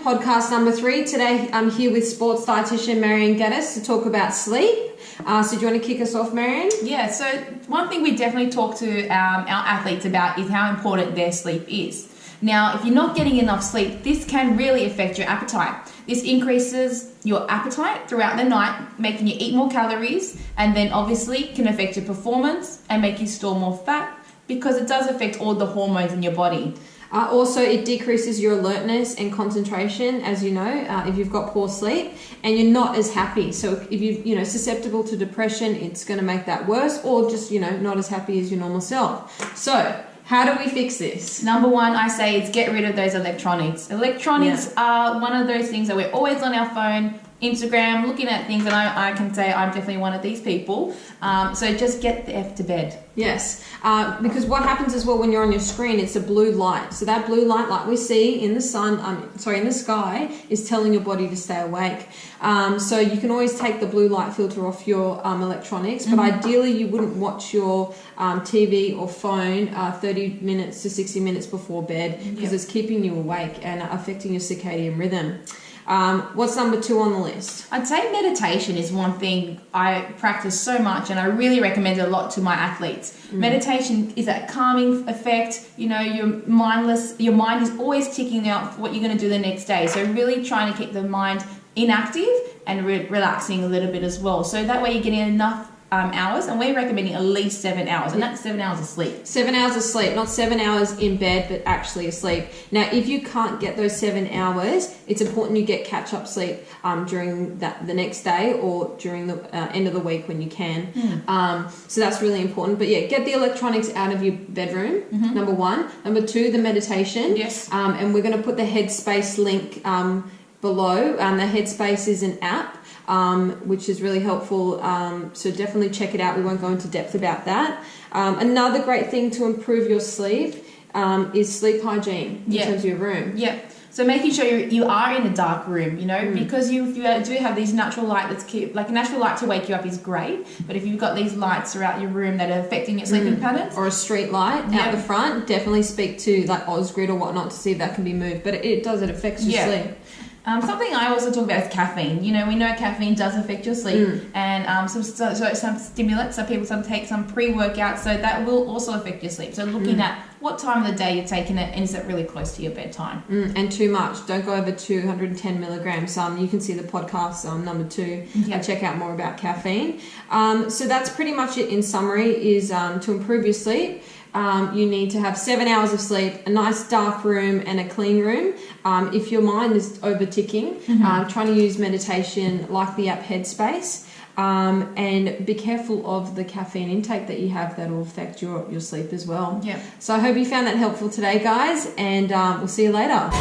podcast number 3. Today I'm here with sports dietitian Marian Gaddis to talk about sleep. So do you want to kick us off, Marian? Yeah, so one thing we definitely talk to our athletes about is how important their sleep is. Now, if you're not getting enough sleep, this can really affect your appetite. This increases your appetite throughout the night, making you eat more calories, and then obviously can affect your performance and make you store more fat because it does affect all the hormones in your body. Also, it decreases your alertness and concentration, as you know, if you've got poor sleep, and you're not as happy. So if you're susceptible to depression, it's going to make that worse, or just not as happy as your normal self. So how do we fix this? Number one, I say it's get rid of those electronics. Electronics are one of those things that we're always on our phone, Instagram, looking at things, and I can say I'm definitely one of these people. So just get the F to bed. Yes, because what happens as well when you're on your screen, it's a blue light. So that blue light, like we see in the sun, in the sky, is telling your body to stay awake. So you can always take the blue light filter off your electronics, but ideally you wouldn't watch your TV or phone 30 minutes to 60 minutes before bed because it's keeping you awake and affecting your circadian rhythm. What's number 2 on the list? I'd say meditation is one thing I practice so much and I really recommend it a lot to my athletes. Meditation is that calming effect. You're mindless. Your mind is always ticking out what you're going to do the next day. So really trying to keep the mind inactive and relaxing a little bit as well. So that way you're getting enough hours, and we're recommending at least 7 hours, and that's 7 hours of sleep. 7 hours of sleep, not 7 hours in bed, but actually asleep. Now, if you can't get those 7 hours, it's important you get catch-up sleep during the next day or during the end of the week when you can. So that's really important. But yeah, get the electronics out of your bedroom, number 1. Number 2, the meditation. Yes. And we're going to put the Headspace link below. The Headspace is an app. Which is really helpful. So definitely check it out. We won't go into depth about that. Another great thing to improve your sleep is sleep hygiene in terms of your room. Yeah. So making sure you are in a dark room, because you do have these natural light natural light to wake you up is great. But if you've got these lights throughout your room that are affecting your sleeping patterns, or a street light out the front, definitely speak to like Osgrid or whatnot to see if that can be moved. But it affects your sleep. Something I also talk about is caffeine. We know caffeine does affect your sleep, and some stimulants. So people take some pre-workouts, so that will also affect your sleep. So looking at what time of the day you're taking it, and is it really close to your bedtime? And too much. Don't go over 210 milligrams. You can see the podcast number 2 and check out more about caffeine. So that's pretty much it in summary. Is to improve your sleep. You need to have 7 hours of sleep, a nice dark room and a clean room. If your mind is over-ticking, trying to use meditation like the app Headspace, and be careful of the caffeine intake that you have. That will affect your sleep as well. Yeah. So I hope you found that helpful today, guys, and we'll see you later.